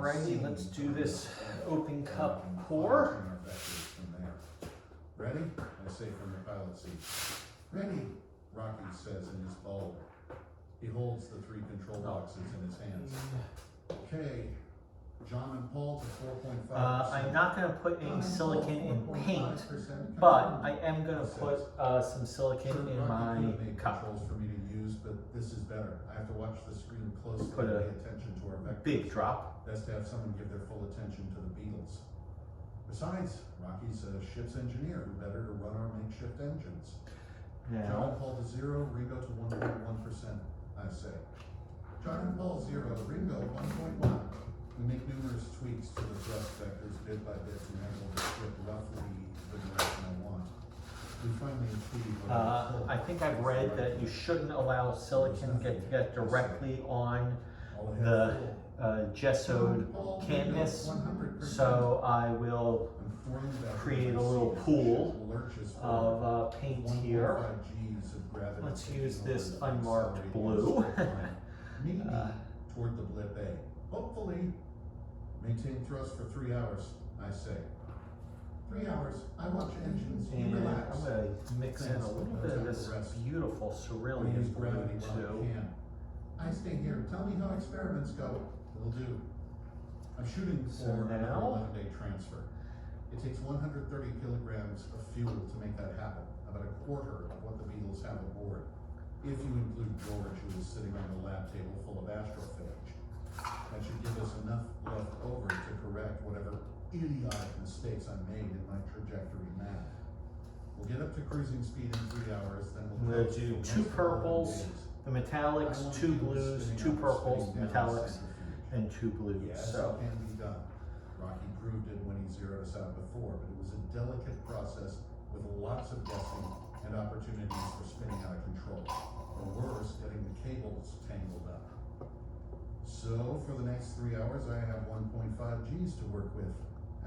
Alrighty, let's do this open cup pour. Ready? I say from the pilot seat. Ready, Rocky says in his bulb. He holds the 3 control boxes in his hands. Okay, John and Paul to 4.5%. I'm not going to put any silicone in paint, but I am going to put some silicone in my cup. Controls for me to use, but this is better. I have to watch the screen closely Put and a pay attention to our vectors. big drop. Best to have someone give their full attention to the Beatles. Besides, Rocky's a ship's engineer. Who better to run our makeshift engines? John Now, and Paul to 0, Ringo to 1.1%, I say. John and Paul 0, Ringo 1.1. We make numerous tweaks to the thrust vectors bit by bit to enable the ship roughly the direction I want. We finally achieve what I think I've read that you shouldn't allow silicone to get directly on the gessoed canvas, so I will create a little pool of paint here. Let's use this unmarked blue. Meet me toward the blip A. Hopefully, maintain thrust for 3 hours, I say. 3 hours, I watch engines, you And relax. I'm going to mix in a little bit of this beautiful cerulean blue too. I stay here, tell me how experiments go. It'll do. I'm shooting So for an now- 11-day transfer. It takes 130 kilograms of fuel to make that happen, about a quarter of what the Beatles have aboard. If you include George, who is sitting on the lab table full of astrophage. That should give us enough left over to correct whatever idiotic mistakes I made in my trajectory map. We'll get up to cruising speed in 3 hours, then I'm we'll going to do coast 2 for the next 11 purples, days. the metallics, 2 blues, 2 purples, metallics, and 2 blues. Yes, So it can be done. Rocky proved it when he zeroed us out before, but it was a delicate process with lots of guessing and opportunities for spinning out of control. Or worse, getting the cables tangled up. So for the next 3 hours, I have 1.5 Gs to work with.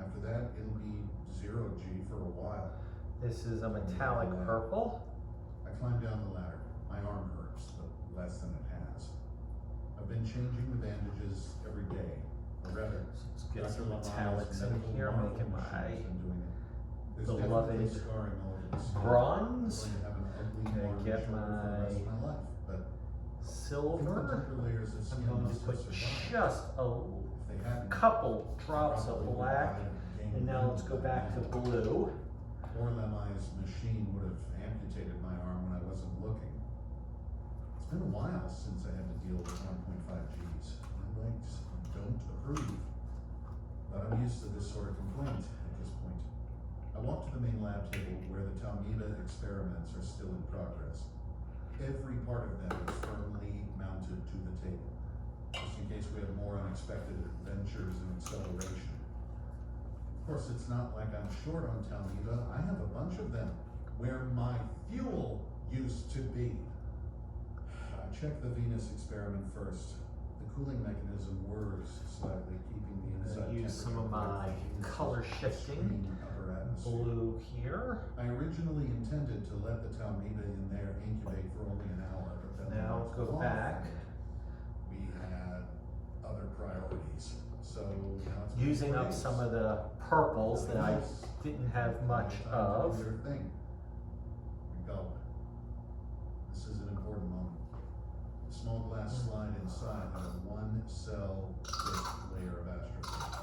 After that, it'll be 0 G for a while. this is a metallic purple. I climb down the ladder. My arm hurts, but less than it has. I've been changing the bandages every day. Or rather, Let's get Dr. some Lamar's metallics in medical here, marvel making machine my has been doing it. There's beloved definitely scarring all over the skin. bronze. I'm going to have an ugly Gonna mark get shoulder for the rest of my life, but silver. deeper layers of I'm skin going to must put have survived. just a If they hadn't, couple drops of probably would black. have gained And now let's go back to blue. Poor Lemai's machine would have amputated my arm when I wasn't looking. It's been a while since I had to deal with 1.5 Gs. My legs don't approve. But I'm used to this sort of complaint at this point. I walk to the main lab table where the Talmida experiments are still in progress. Every part of them is firmly mounted to the table, just in case we have more unexpected adventures in acceleration. Of course, it's not like I'm short on Talmida. I have a bunch of them where my fuel used to be. I check the Venus experiment first. The cooling mechanism whirs slightly, keeping the inside Use some of temperature my below Venus's color shifting extreme upper atmosphere. blue here. I originally intended to let the Talmida in there incubate for only an hour, but then Now the lights go went off. back. We had other priorities, so now it's been Using 4 up days. some of the purples that I didn't have much Time to of. do your thing. We go. This is an important moment. The small glass slide inside has a 1-cell thick layer of astrophage.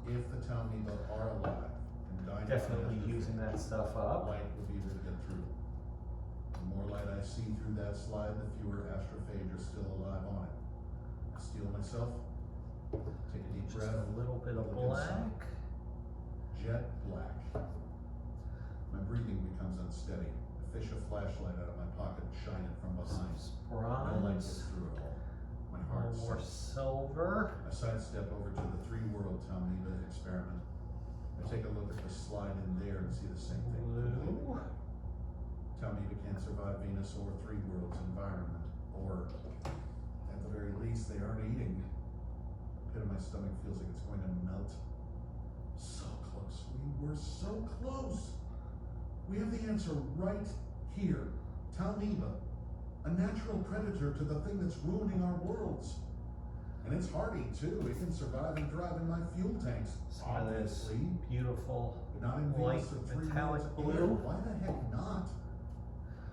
If the Talmida are alive and dying of Definitely astrophage, using that stuff up. light will be able to get through. The more light I see through that slide, the fewer astrophage are still alive on it. I steel myself, take a deep Just breath. a little bit of look inside. black. Jet black. My breathing becomes unsteady. I fish a flashlight out of my pocket and shine it from behind. No light gets Bronze. through it all. My A heart little more sinks. silver. I sidestep over to the 3-world Talmida experiment. I take a look at the slide in there and see the same thing. Blue. Talmida can't survive Venus or 3-world's environment, or at the very least, they aren't eating. The pit of my stomach feels like it's going to melt. So close. We were so close. We have the answer right here. Talmida, a natural predator to the thing that's ruining our worlds. And it's hardy too, it can survive and drive in my fuel tanks, Some of this obviously. beautiful But not in light Venus at 3 metallic minutes blue. air. Why the heck not?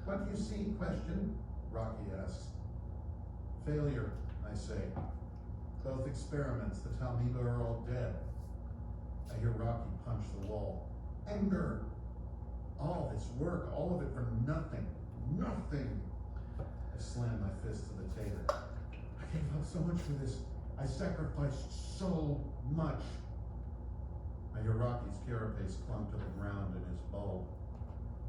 What do you see? Question, Rocky asks. Failure, I say. Both experiments, the Talmiba are all dead. I hear Rocky punch the wall. Anger. All this work, all of it for nothing. Nothing. I slam my fist to the table. I gave up so much for this. I sacrificed so much. I hear Rocky's carapace clung to the ground in his bulb,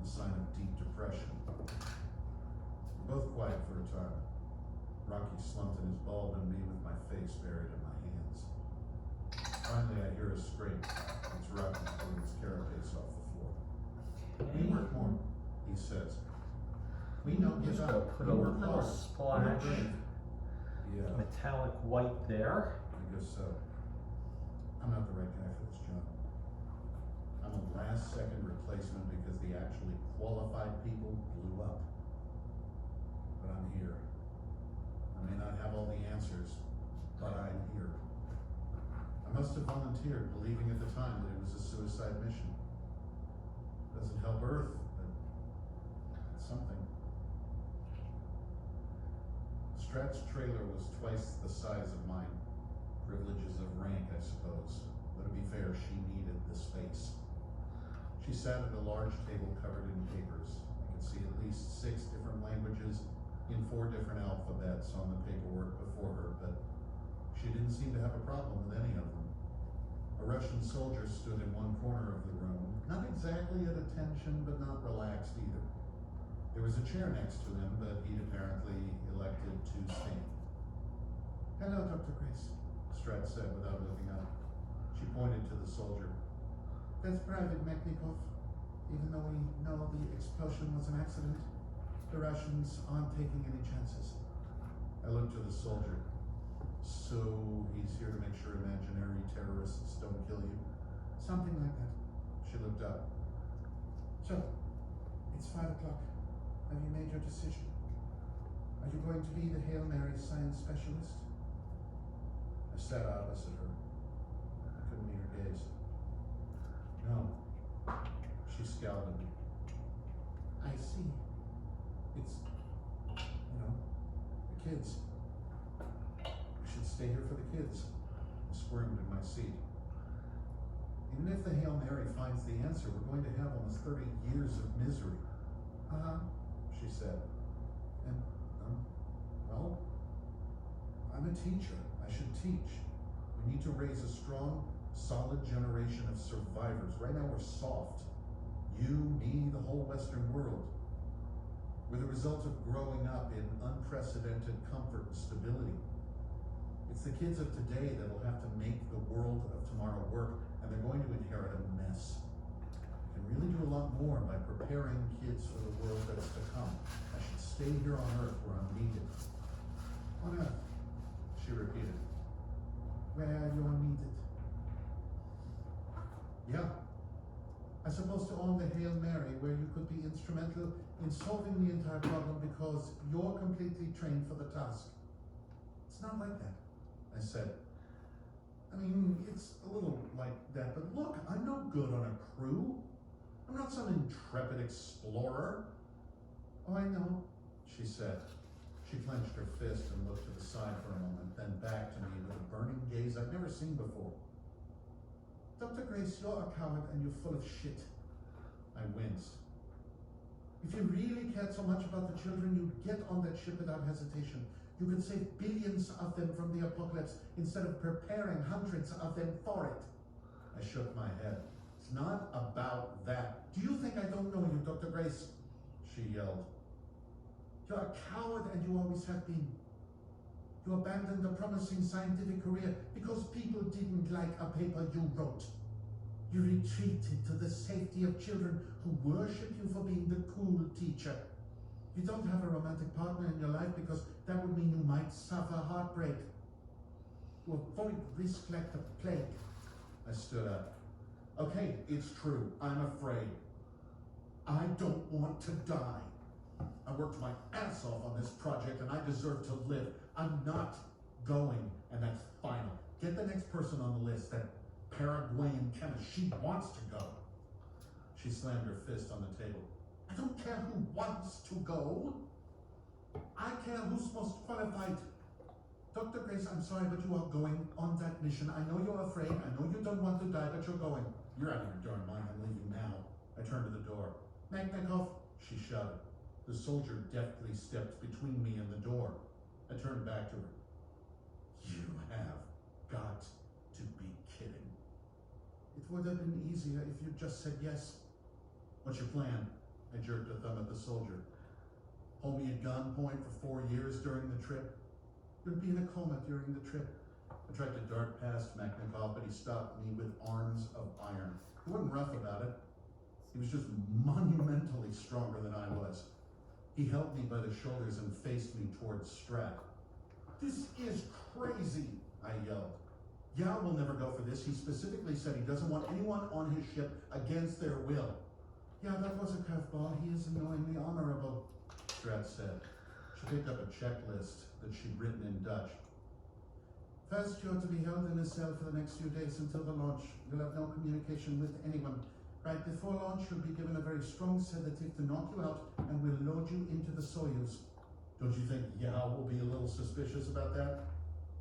a sign of deep depression. We're both quiet for a time. Rocky slumped in his bulb and me with my face buried in my hands. Finally, I hear a scrape. It's Rocky pulling his carapace off the floor. We work more, he says. We don't give Just gonna up. put We a work little hard. splash Yeah, metallic white there. I guess so. I'm not the right guy for this job. I'm a last second replacement because the actually qualified people blew up. But I'm here. I may not have all the answers, but I'm here. I must have volunteered, believing at the time that it was a suicide mission. Doesn't help Earth, but it's something. Strat's trailer was twice the size of mine. Privileges of rank, I suppose. But to be fair, she needed the space. She sat at a large table covered in papers. I could see at least 6 different languages in 4 different alphabets on the paperwork before her, but she didn't seem to have a problem with any of them. A Russian soldier stood in one corner of the room, not exactly at attention, but not relaxed either. There was a chair next to him, but he'd apparently elected to stand. Hello, Dr. Grace, Strat said without looking up. She pointed to the soldier. That's Private Mechnikov. Even though we know the explosion was an accident, the Russians aren't taking any chances. I looked to the soldier. So he's here to make sure imaginary terrorists don't kill you? Something like that. She looked up. So, it's 5 o'clock. Have you made your decision? Are you going to be the Hail Mary science specialist? I sat opposite her. I couldn't meet her gaze. No. She scowled at me. I see. It's, the kids. I should stay here for the kids. I squirmed in my seat. Even if the Hail Mary finds the answer, we're going to have almost 30 years of misery. She said. And, well, I'm a teacher. I should teach. We need to raise a strong, solid generation of survivors. Right now we're soft. You, me, the whole Western world. We're the result of growing up in unprecedented comfort and stability. It's the kids of today that will have to make the world of tomorrow work, and they're going to inherit a mess. We can really do a lot more by preparing kids for the world that's to come. I should stay here on Earth where I'm needed. On Earth, she repeated. Where you're needed. Yeah. I suppose to own the Hail Mary, where you could be instrumental in solving the entire problem because you're completely trained for the task. It's not like that, I said. I mean, it's a little like that, but look, I'm no good on a crew. I'm not some intrepid explorer. Oh, I know, she said. She clenched her fist and looked to the side for a moment, then back to me with a burning gaze I've never seen before. Dr. Grace, you're a coward and you're full of shit. I winced. If you really cared so much about the children, you'd get on that ship without hesitation. You could save billions of them from the apocalypse instead of preparing hundreds of them for it. I shook my head. It's not about that. Do you think I don't know you, Dr. Grace? She yelled. You're a coward and you always have been. You abandoned a promising scientific career because people didn't like a paper you wrote. You retreated to the safety of children who worship you for being the cool teacher. You don't have a romantic partner in your life because that would mean you might suffer heartbreak. You avoid risk like the plague. I stood up. Okay, it's true. I'm afraid. I don't want to die. I worked my ass off on this project and I deserve to live. I'm not going, and that's final. Get the next person on the list, that Paraguayan chemist. She wants to go. She slammed her fist on the table. I don't care who wants to go. I care who's most qualified. Dr. Grace, I'm sorry, but you are going on that mission. I know you're afraid. I know you don't want to die, but you're going. You're out of your darn mind. I'm leaving now. I turned to the door. Magnakov, she shouted. The soldier deftly stepped between me and the door. I turned back to her. You have got to be kidding. It would have been easier if you just said yes. What's your plan? I jerked a thumb at the soldier. Hold me at gunpoint for 4 years during the trip. You'll be in a coma during the trip. I tried to dart past Magnakov, but he stopped me with arms of iron. He wasn't rough about it. He was just monumentally stronger than I was. He held me by the shoulders and faced me towards Strat. This is crazy, I yelled. Yao will never go for this. He specifically said he doesn't want anyone on his ship against their will. Yeah, that was a curveball. He is annoyingly honorable, Strat said. She picked up a checklist that she'd written in Dutch. First, you're to be held in a cell for the next few days until the launch. You'll have no communication with anyone. Right before launch, you'll be given a very strong sedative to knock you out, and we'll load you into the Soyuz. Don't you think Yao will be a little suspicious about that?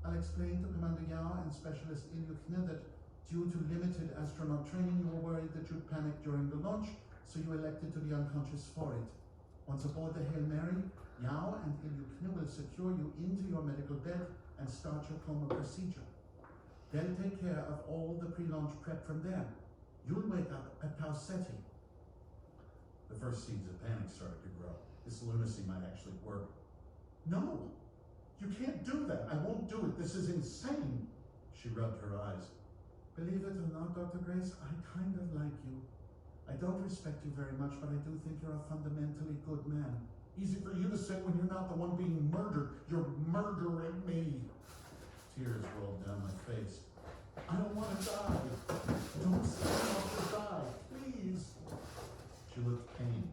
I'll explain to Commander Yao and Specialist Ilyukhina that due to limited astronaut training, you were worried that you'd panic during the launch, so you elected to be unconscious for it. Once aboard the Hail Mary, Yao and Ilyukhina will secure you into your medical bed and start your coma procedure. They'll take care of all the pre-launch prep from there. You'll wake up at Tau Ceti. The first seeds of panic started to grow. This lunacy might actually work. No, you can't do that. I won't do it. This is insane. She rubbed her eyes. Believe it or not, Dr. Grace, I kind of like you. I don't respect you very much, but I do think you're a fundamentally good man. Easy for you to say when you're not the one being murdered. You're murdering me. Tears rolled down my face. I don't want to die. Don't say I want to die, please. She looked pained.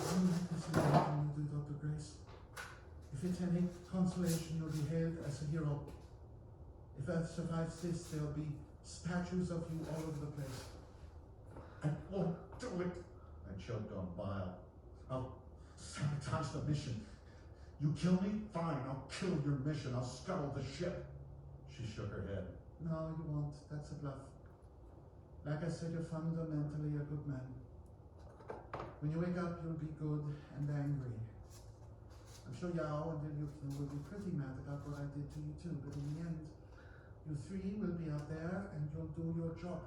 Isn't that this is anything you do, Dr. Grace? If it's any consolation, you'll be hailed as a hero. If Earth survives this, there'll be statues of you all over the place. I won't do it. I choked on bile. I'll sabotage the mission. You kill me? Fine, I'll kill your mission. I'll scuttle the ship. She shook her head. No, you won't. That's a bluff. Like I said, you're fundamentally a good man. When you wake up, you'll be good and angry. I'm sure Yao and Ilyukhina will be pretty mad about what I did to you too, but in the end, you three will be out there and you'll do your job.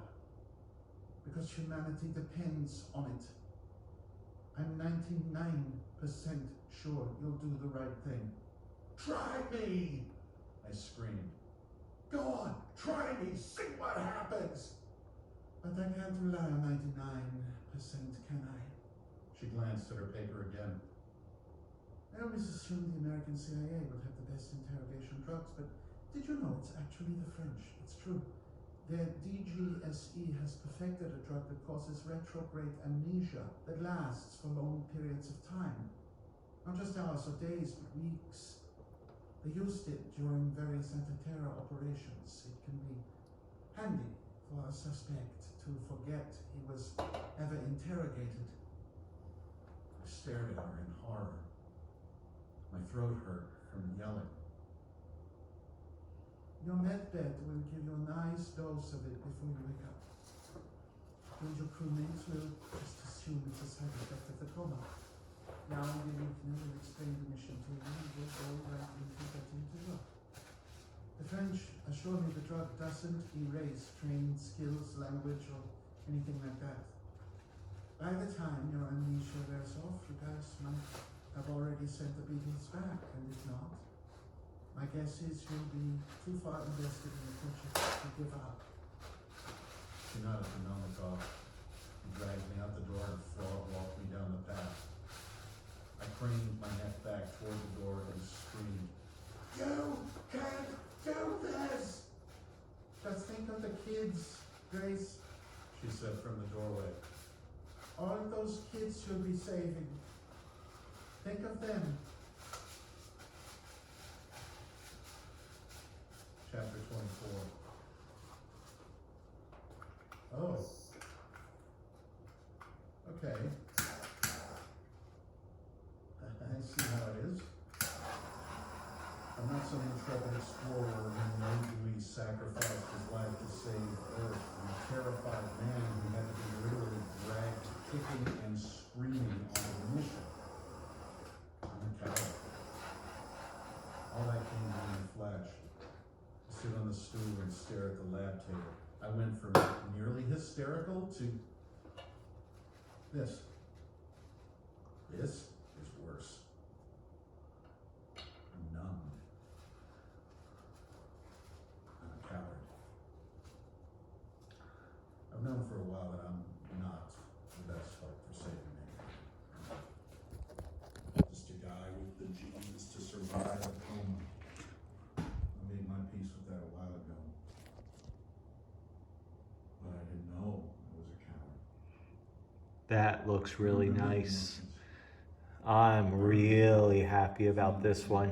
Because humanity depends on it. I'm 99% sure you'll do the right thing. Try me! I screamed. Go on, try me, see what happens! But I can't rely on 99%, can I? She glanced at her paper again. I always assumed the American CIA would have the best interrogation drugs, but did you know it's actually the French? It's true. Their DGSE has perfected a drug that causes retrograde amnesia that lasts for long periods of time. Not just hours or days, but weeks. They used it during various anti-terror operations. It can be handy for a suspect to forget he was ever interrogated. I stared at her in horror. My throat hurt from yelling. Your med bed will give you a nice dose of it before you wake up. And your crewmates will just assume it's a side effect of the coma. Now you can never explain the mission to you and we'll go right into getting to work. The French assure me the drug doesn't erase trained skills, language, or anything like that. By the time your amnesia wears off, you guys might have already sent the Beatles back, and if not, my guess is you'll be too far invested in the project to give up. She nodded to Melnikov. He dragged me out the door and walked me down the path. I craned my neck back toward the door and screamed, You can't do this! Just think of the kids, Grace, she said from the doorway. All of those kids you'll be saving. Think of them. see how it is. I'm not some intrepid explorer who nobly sacrificed his life to save Earth. I'm a terrified man who had to be literally dragged kicking and screaming on a mission. I'm a coward. All that came to me in a flash. I sit on the stool and stare at the lab table. I went from nearly hysterical to this. This is worse. I'm numbed. I'm a coward. I've known for a while that I'm not the best hope for saving me. Just a guy with the genes to survive a coma. I made my peace with that a while ago. But I didn't know I was a coward. That looks really Remember the nice. emotions. I'm really happy about this one.